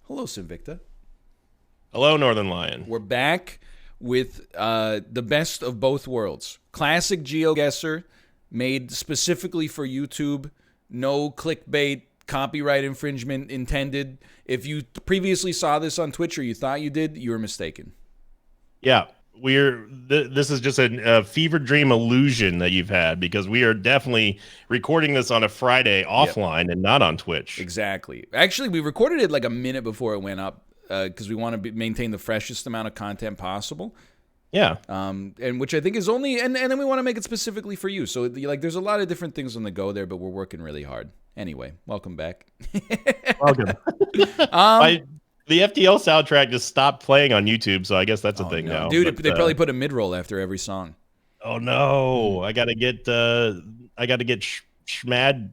Hello, Sinvicta. Hello, Northern Lion. We're back with the best of both worlds. Classic GeoGuessr, made specifically for YouTube. No clickbait, copyright infringement intended. If you previously saw this on Twitch or you thought you did, you were mistaken. Yeah, this is just a fever dream illusion that you've had because we are definitely recording this on a Friday offline and not on Twitch. Exactly. Actually, we recorded it like a minute before it went up because we want to maintain the freshest amount of content possible. Yeah. And which I think is only, and then we want to make it specifically for you. So like, there's a lot of different things on the go there, but we're working really hard. Anyway, welcome back. Welcome. The FTL soundtrack just stopped playing on YouTube, so I guess that's a thing now. Dude, they probably put a mid-roll after every song. Oh no, I gotta get Schmad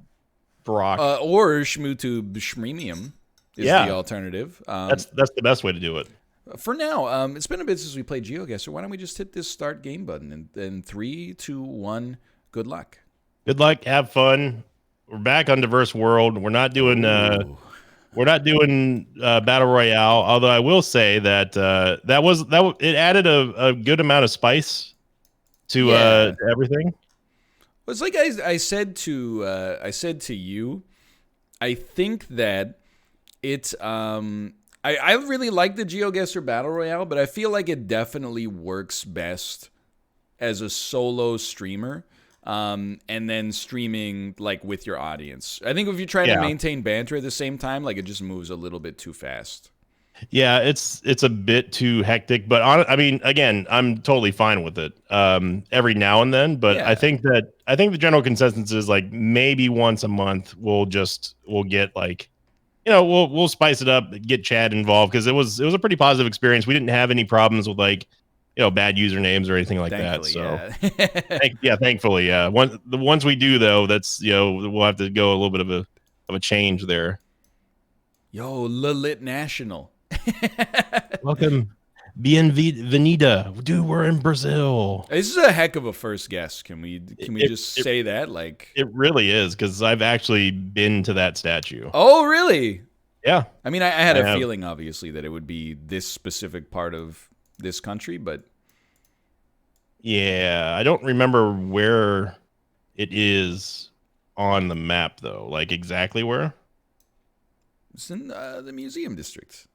Brock or Schmootube Schmremium is the alternative. That's the best way to do it. For now, it's been a bit since we played GeoGuessr. Why don't we just hit this start game button and then 3, 2, 1. Good luck. Good luck. Have fun. We're back on Diverse World. We're not doing Battle Royale. Although I will say that it added a good amount of spice to everything. It's like I said to you. I think that it's I really like the GeoGuessr Battle Royale, but I feel like it definitely works best as a solo streamer, and then streaming like with your audience. I think if you try to maintain banter at the same time, like it just moves a little bit too fast. Yeah, it's a bit too hectic, but I mean, again, I'm totally fine with it every now and then. But I think the general consensus is like maybe once a month we'll get like, we'll spice it up, get Chad involved, because it was a pretty positive experience. We didn't have any problems with like, bad usernames or anything like that. So thankfully, yeah. Once we do though, that's we'll have to go a little bit of a change there. Yo, Lit National. Welcome. Bienvenida. Dude, we're in Brazil. This is a heck of a first guess. Can we just say that? Like, it really is, because I've actually been to that statue. Oh, really? Yeah. I mean, I had a feeling, obviously, that it would be this specific part of this country, but yeah, I don't remember where it is on the map, though. Like, exactly where? It's in the museum district.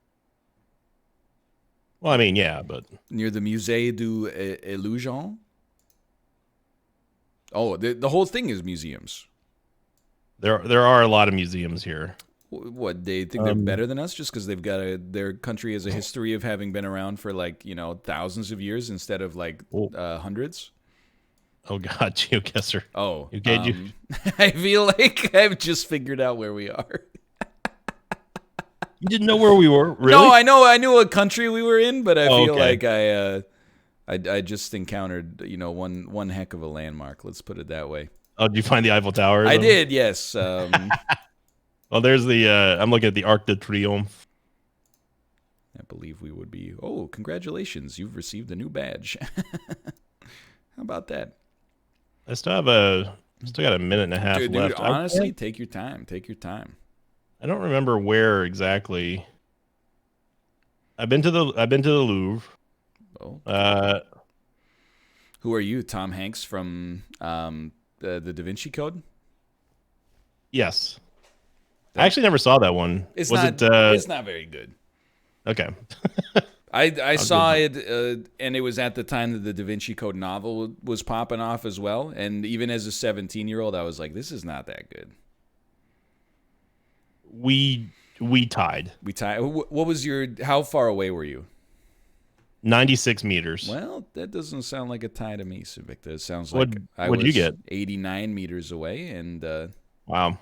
Well, I mean, yeah, but near the Musée du Illusion. Oh, the whole thing is museums. There are a lot of museums here. What, they think they're better than us just because they've got their country has a history of having been around for like thousands of years instead of like hundreds? Oh God, GeoGuessr. Oh, you. I feel like I've just figured out where we are. You didn't know where we were, really? No, I knew what country we were in, but I feel like I just encountered one heck of a landmark. Let's put it that way. Oh, did you find the Eiffel Tower? I did, yes. Well, there's the I'm looking at the Arc de Triomphe. I believe we would be. Oh, congratulations! You've received a new badge. How about that? I still got a minute and a half left. Dude, honestly, take your time. Take your time. I don't remember where exactly. I've been to the Louvre. Oh. Who are you, Tom Hanks from the Da Vinci Code? Yes. I actually never saw that one. It's not very good. Okay. I saw it, and it was at the time that the Da Vinci Code novel was popping off as well. And even as a 17-year-old, I was like, this is not that good. We tied. We tied. What was how far away were you? 96 meters. Well, that doesn't sound like a tie to me, Sinvicta. It sounds like what'd you get? 89 meters away, and wow.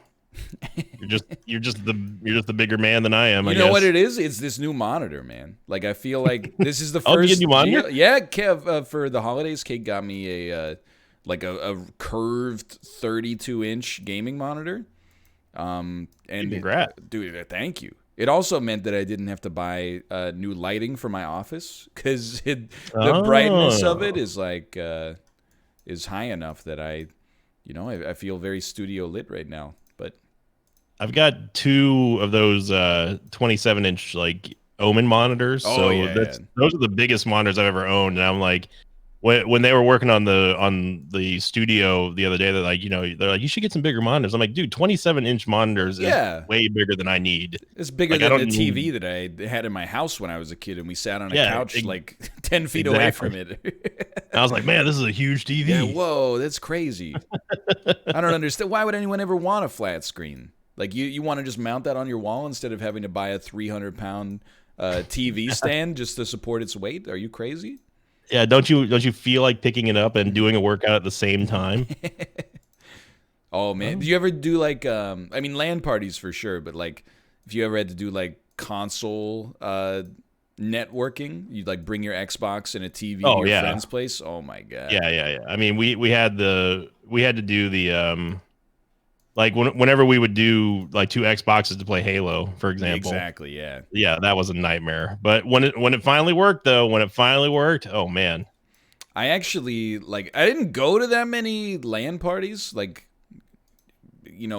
You're just the bigger man than I am. You know what it is? It's this new monitor, man. Like I feel like this is the first. You get a new monitor? Yeah, Kev. For the holidays, Kate got me a curved 32-inch gaming monitor. And congrats. Dude, thank you. It also meant that I didn't have to buy new lighting for my office because the brightness of it is like is high enough that I feel very studio lit right now. But I've got two of those 27-inch like Omen monitors. Oh So yeah, yeah. those are the biggest monitors I've ever owned. And I'm like, when they were working on the studio the other day, they're like, they're like, you should get some bigger monitors. I'm like, dude, 27-inch monitors is Yeah. way bigger than I need. It's bigger Like, I than don't the need. TV that I had in my house when I was a kid, and we sat on a Yeah, couch like 10 feet away from exactly. it. I was like, man, this is a huge Yeah, TV. whoa, that's crazy. I don't understand. Why would anyone ever want a flat screen? Like, you want to just mount that on your wall instead of having to buy a 300-pound TV stand just to support its weight? Are you crazy? Yeah, don't you feel like picking it up and doing a workout at the same time? Oh man, do Oh. you ever do like I mean LAN parties for sure, but like if you ever had to do like console networking, you'd like bring your Xbox and a TV to Oh your yeah. friend's place. Oh my god. Yeah, yeah, yeah. I mean, we had to do the like whenever we would do like two Xboxes to play Halo, for example. Exactly, yeah. Yeah, that was a nightmare. But when it finally worked though, when it finally worked, oh man. I actually like I didn't go to that many LAN parties like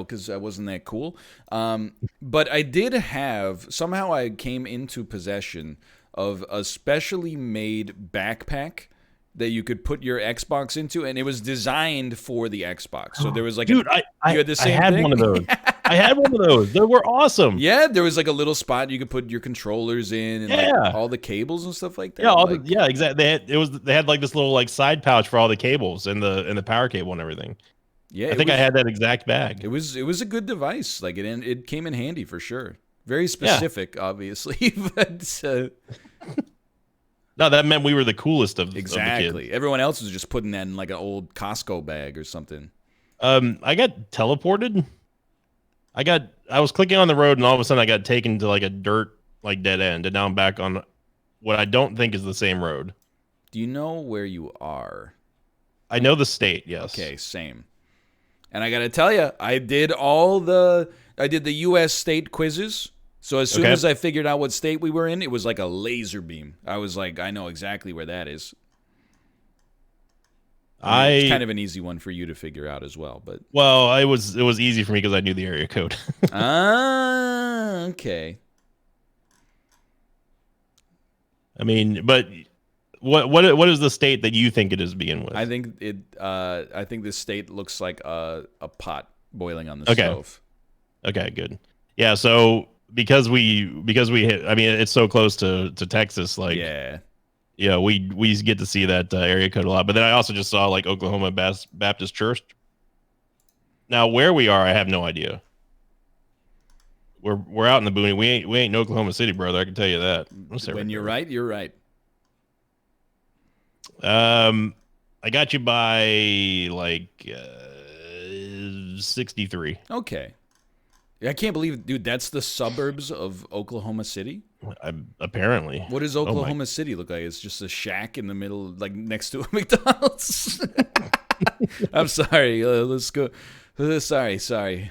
cuz I wasn't that cool. But I did have somehow I came into possession of a specially made backpack that you could put your Xbox into, and it was designed for the Xbox. So there was like Dude, you had the I same had thing? one of those. I had one of those. They were awesome. Yeah, there was like a little spot you could put your controllers in and like Yeah. all the cables and stuff like Yeah, that. Like, yeah, exactly. They had like this little like side pouch for all the cables and the power cable and everything. yeah, I think I had that exact bag. it was a good device. Like it came in handy for sure. Very Yeah. specific, obviously, but No, that meant we were the coolest of the kids. exactly. Everyone else was just putting that in like an old Costco bag or something. I got teleported. I was clicking on the road and all of a sudden I got taken to like a dirt like dead end and now I'm back on what I don't think is the same road. Do you know where you are? I know the state, yes. Okay, same. And I got to tell you, I did the US state quizzes. So as soon Okay. as I figured out what state we were in, it was like a laser beam. I was like, I know exactly where that is. I mean, it's kind of an easy one for you to figure out as well, but Well, it was easy for me because I knew the area code. okay. I mean, but what is the state that you think it is begin with? I think this state looks like a pot boiling on the Okay. stove. Okay, good. Yeah, so because we hit, I mean, it's so close to Texas, like Yeah. yeah, we get to see that area code a lot. But then I also just saw like Oklahoma Baptist Church. Now where we are, I have no idea. We're out in the boonies. We ain't in Oklahoma City, brother. I can tell you that. When you're right, you're right. I got you by like 63. Okay. I can't believe, dude, that's the suburbs of Oklahoma City. Apparently. What does Oh my- Oklahoma City look like? It's just a shack in the middle, like next to a McDonald's. I'm sorry. Let's go. Sorry.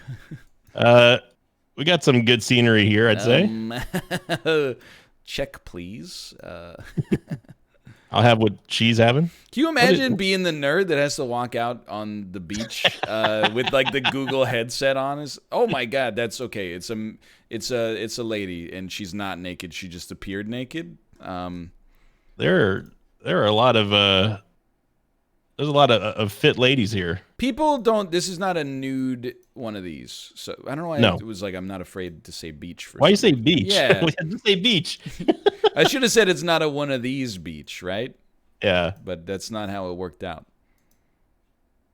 We got some good scenery here, I'd say. Check, please. I'll have what she's having. Can you imagine being the nerd that has to walk out on the beach with like the Google headset on? Oh my god, that's okay. It's a lady and she's not naked. She just appeared naked. There are a lot of there's a lot of fit ladies here. People don't. This is not a nude one of these. So I don't know why No. it was like I'm not afraid to say beach for. Why you some say reason. beach? Yeah. Just say beach. I should have said it's not a one of these beach, right? Yeah. But that's not how it worked out.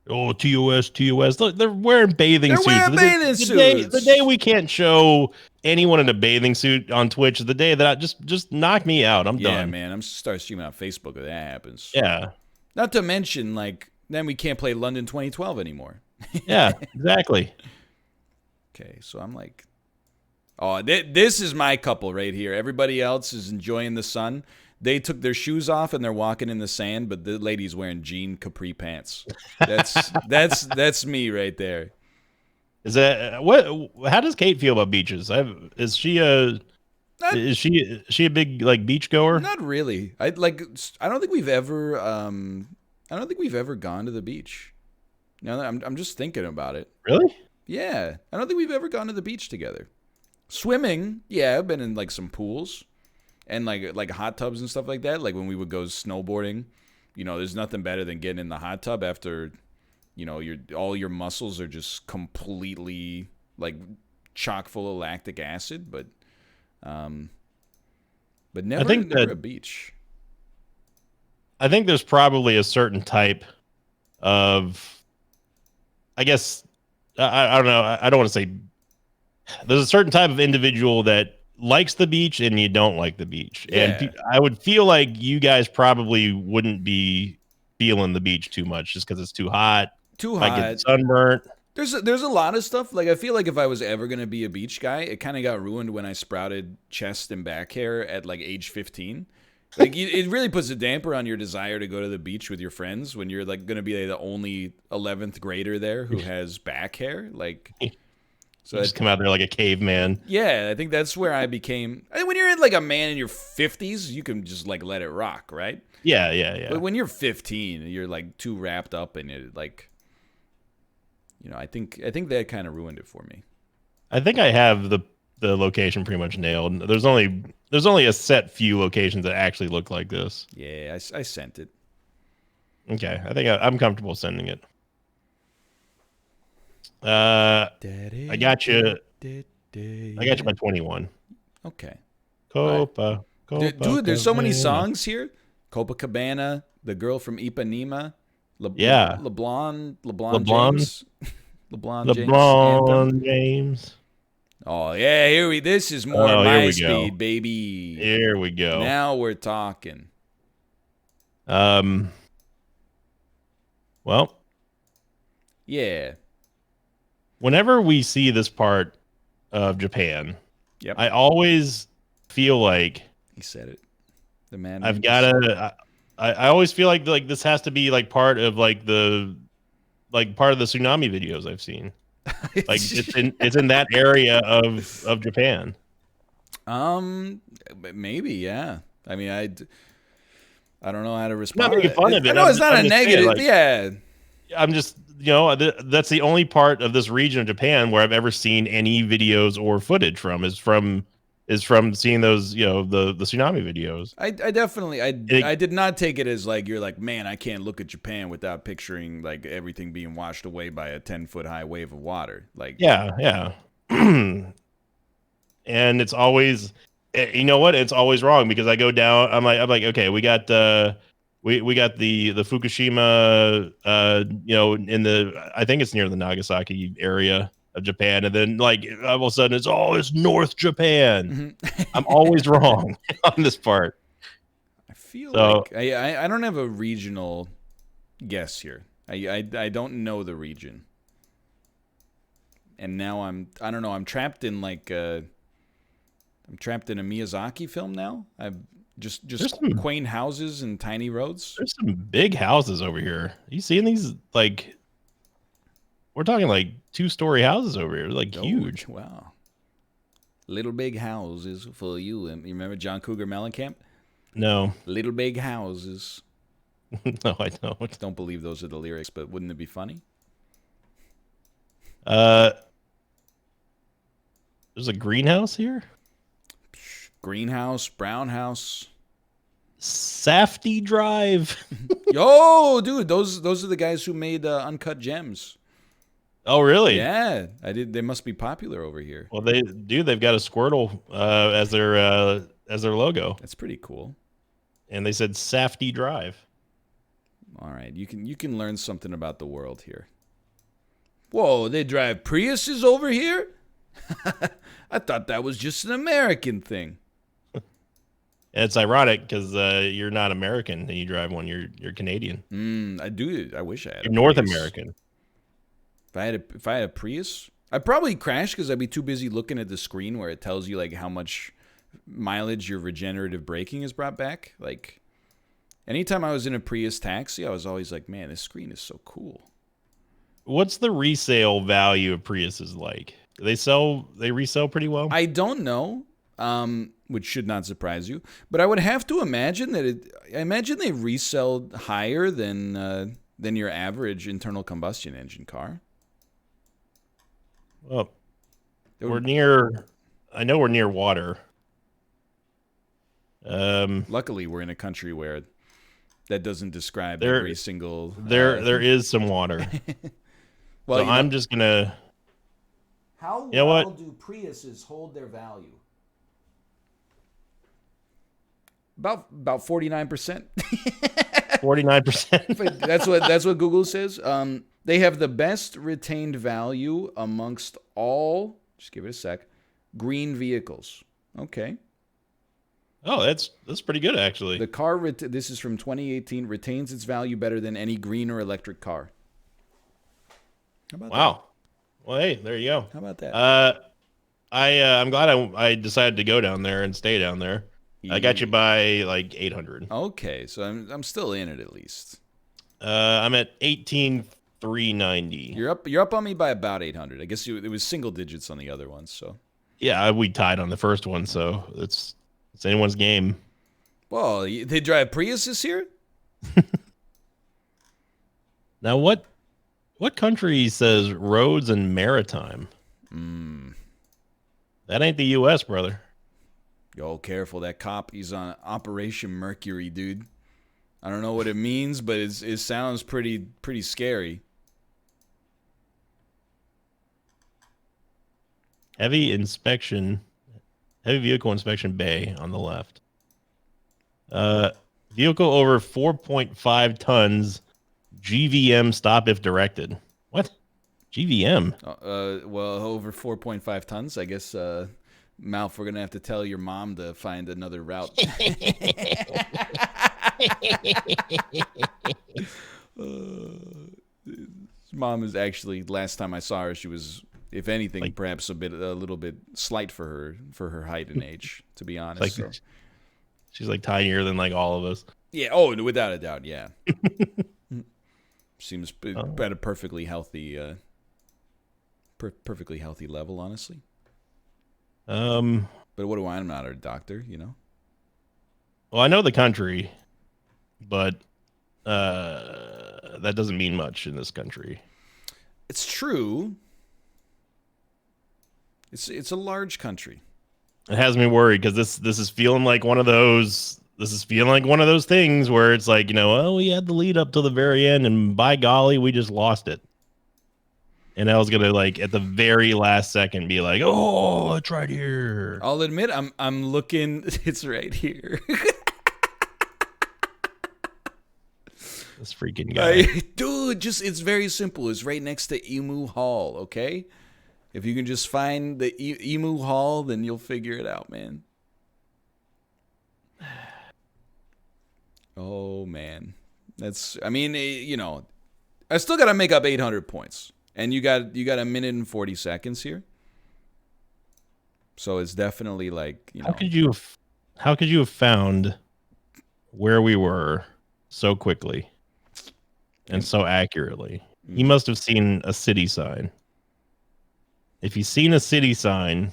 Oh, TOS. Look, they're wearing bathing suits. Wearing bathing suits. The day we can't show anyone in a bathing suit on Twitch is the day that I just knock me out. I'm Yeah, done. man. I'm start streaming on Facebook if that happens. Yeah. Not to mention, like, then we can't play London 2012 anymore. Yeah, exactly. Okay, so I'm like, oh, this is my couple right here. Everybody else is enjoying the sun. They took their shoes off and they're walking in the sand, but the lady's wearing jean capri pants. That's me right there. Is that what? How does Kate feel about beaches? Is she a big like beach goer? Not really. I don't think we've ever gone to the beach. Now I'm just thinking about it. Really? Yeah. I don't think we've ever gone to the beach together. Swimming, yeah, I've been in like some pools and like hot tubs and stuff like that. Like when we would go snowboarding, there's nothing better than getting in the hot tub after, all your muscles are just completely like chock full of lactic acid, but never a beach. I think there's probably a certain type of, I guess, I don't know. I don't want to say, there's a certain type of individual that likes the beach and you don't like the beach. Yeah. And I would feel like you guys probably wouldn't be feeling the beach too much just because it's too hot. Might get sunburnt. There's a lot of stuff. Like I feel like if I was ever gonna be a beach guy, it kind of got ruined when I sprouted chest and back hair at like age 15. Like it really puts a damper on your desire to go to the beach with your friends when you're like gonna be the only 11th grader there who has back hair. Like, so just come out there like a caveman. Yeah, I think that's where I became. I mean, when you're like a man in your 50s, you can just like let it rock, right? Yeah. But when you're 15, you're like too wrapped up in it, like. I think that kind of ruined it for me. I think I have the location pretty much nailed. There's only a set few locations that actually look like this. Yeah, I sent it. Okay, I think I'm comfortable sending it. I got you. I got you by 21. Okay. Copa. Dude, there's so many songs here. Copacabana, The Girl from Ipanema. LeBron James. LeBron James. Oh yeah, this is more my speed, baby. Here we go. Now we're talking. Well. Yeah. Whenever we see this part of Japan, yep. I always feel like he said it. The man. I've got to. I always feel like this has to be like part of like the tsunami videos I've seen. Like it's in that area of Japan. Maybe, yeah. I mean, I don't know how to respond. Not making fun of it. I know it's not a negative. Yeah. I'm just that's the only part of this region of Japan where I've ever seen any videos or footage from is from seeing those, the tsunami videos. I definitely I did not take it as like you're like, man, I can't look at Japan without picturing like everything being washed away by a 10-foot high wave of water. Like yeah. And it's always, you know what? It's always wrong because I go down. I'm like, okay, we got we got the Fukushima, in the, I think it's near the Nagasaki area of Japan, and then like all of a sudden it's North Japan. Mm-hmm. I'm always wrong on this part. I feel like I don't have a regional guess here. I don't know the region, and now I don't know. I'm trapped in like I'm trapped in a Miyazaki film now. I've just quaint houses and tiny roads. There's some big houses over here. You seeing these? Like, we're talking like 2-story houses over here, like huge. Wow. Little big houses for you. You remember John Cougar Mellencamp? No. Little big houses. No, I don't. Don't believe those are the lyrics, but wouldn't it be funny? There's a greenhouse here. Greenhouse, brown house. Safety Drive. Yo, dude, those are the guys who made Uncut Gems. Oh, really? Yeah, They must be popular over here. Well, they've got a Squirtle as their logo. That's pretty cool. And they said Safety Drive. All right, you can learn something about the world here. Whoa, they drive Priuses over here? I thought that was just an American thing. It's ironic because you're not American and you drive one. You're Canadian. I do. I wish I had. You're North American. If I had a Prius, I'd probably crash because I'd be too busy looking at the screen where it tells you like how much mileage your regenerative braking has brought back. Like, anytime I was in a Prius taxi, I was always like, man, this screen is so cool. What's the resale value of Priuses like? They resell pretty well? I don't know, which should not surprise you. But I would have to imagine that I imagine they resell higher than your average internal combustion engine car. Well, we're near. I know we're near water. Luckily, we're in a country where that doesn't describe there, every single. there is some water. Well, So I'm just gonna. How You know well what? do Priuses hold their value? About 49%. 49%. But that's what Google says. They have the best retained value amongst all. Just give it a sec. Green vehicles. Okay. Oh, that's pretty good actually. The car. This is from 2018. Retains its value better than any green or electric car. How about Wow. Well, hey, there you go. How about that? I'm glad I decided to go down there and stay down there. I got you by like 800. Okay, so I'm still in it at least. I'm at 18,390. You're up on me by about 800. I guess it was single digits on the other ones. So yeah, we tied on the first one, so it's anyone's game. Well, they drive Priuses here. Now what country says roads and maritime? That ain't the U.S., brother. Yo, careful. That cop, he's on Operation Mercury, dude. I don't know what it means, but it sounds pretty scary. Heavy vehicle inspection bay on the left. Vehicle over 4.5 tons. GVM stop if directed. What? GVM? Well, over 4.5 tons. I guess, Malf, we're going to have to tell your mom to find another route. Mom is actually, last time I saw her, she was, if anything, like, perhaps a little bit slight for her height and age, to be honest. Like, so. She's like tinier than like all of us. Yeah. Oh, without a doubt. Yeah. Seems at a perfectly healthy level, honestly. But what do I? I'm not a doctor, you know. Well, I know the country, but that doesn't mean much in this country. It's true. It's a large country. It has me worried because this is feeling like one of those. This is feeling like one of those things where it's like, well, we had the lead up to the very end, and by golly, we just lost it. And I was gonna like at the very last second be like, "Oh, it's right here." I'll admit, I'm looking. It's right here. This freaking guy, dude. It's very simple. It's right next to Emu Hall. Okay, if you can just find the Emu Hall, then you'll figure it out, man. Oh man, that's. I mean, I still got to make up 800 points, and you got a minute and 40 seconds here. So it's definitely like, How could you have found where we were so quickly and so accurately? You must have seen a city sign. If you've seen a city sign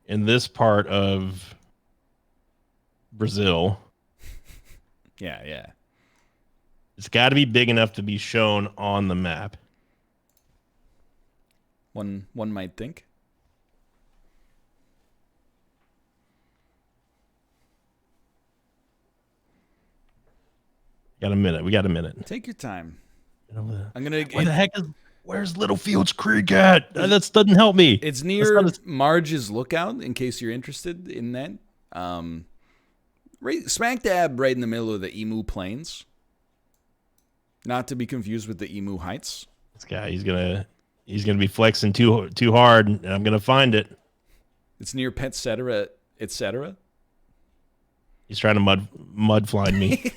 in this part of Brazil. Yeah. It's got to be big enough to be shown on the map. One might think. We got a minute. Take your time. Where's Littlefields Creek at? That doesn't help me. It's near Marge's Lookout, in case you're interested in that. Right, smack dab right in the middle of the Emu Plains. Not to be confused with the Emu Heights. This guy, he's gonna be flexing too hard, and I'm gonna find it. It's near Pet Cetera, etc. He's trying to mud fly me.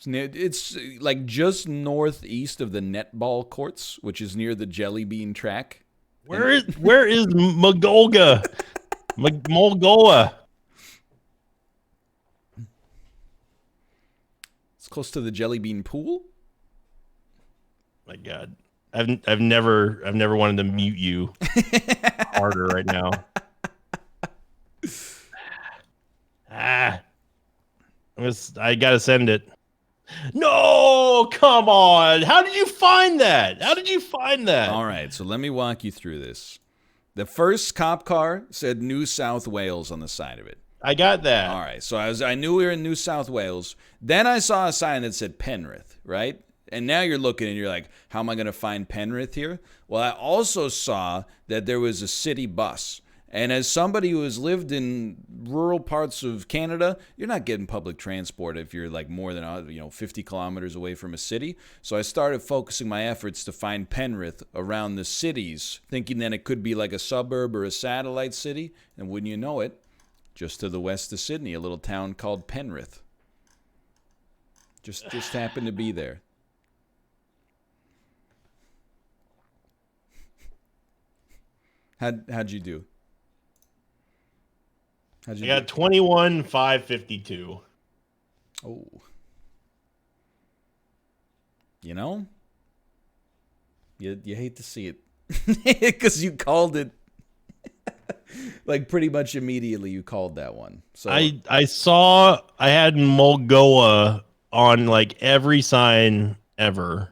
It's like just northeast of the netball courts, which is near the Jelly Bean track. Where is Magolga? Molgoa. It's close to the Jelly Bean pool. My God, I've never wanted to mute you harder right now. I gotta send it. No, come on. How did you find that? How did you find that? All right, so let me walk you through this. The first cop car said New South Wales on the side of it. I got that. All right, so I knew we were in New South Wales. Then I saw a sign that said Penrith, right? And now you're looking and you're like, how am I going to find Penrith here? Well, I also saw that there was a city bus. And as somebody who has lived in rural parts of Canada, you're not getting public transport if you're like more than 50 kilometers away from a city. So I started focusing my efforts to find Penrith around the cities, thinking that it could be like a suburb or a satellite city. And wouldn't you know it, just to the west of Sydney, a little town called Penrith. Just happened to be there. How'd you do? I got 21,552. Oh. You know? You hate to see it. Because you called it. Like pretty much immediately you called that one. So I saw I had Mulgoa on like every sign ever.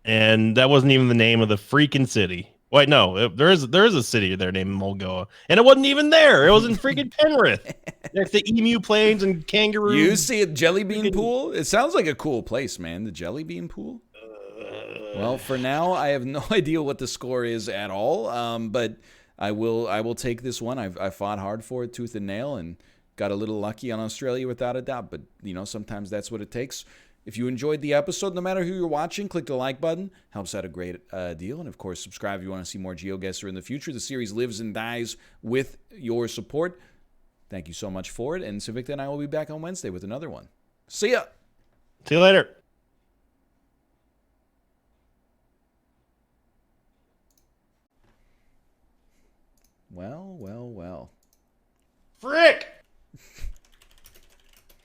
And that wasn't even the name of the freaking city. Wait, no, there is a city there named Mulgoa, and it wasn't even there. It was in freaking Penrith, next to emu plains and kangaroo. You see a jelly bean pool? It sounds like a cool place, man. The jelly bean pool. Well, for now, I have no idea what the score is at all. But I will take this one. I fought hard for it, tooth and nail, and got a little lucky on Australia without a doubt. But sometimes that's what it takes. If you enjoyed the episode, no matter who you're watching, click the like button. Helps out a great deal. And, of course, subscribe if you want to see more GeoGuessr in the future. The series lives and dies with your support. Thank you so much for it. And Savicta and I will be back on Wednesday with another one. See ya. See you later. Well. Frick!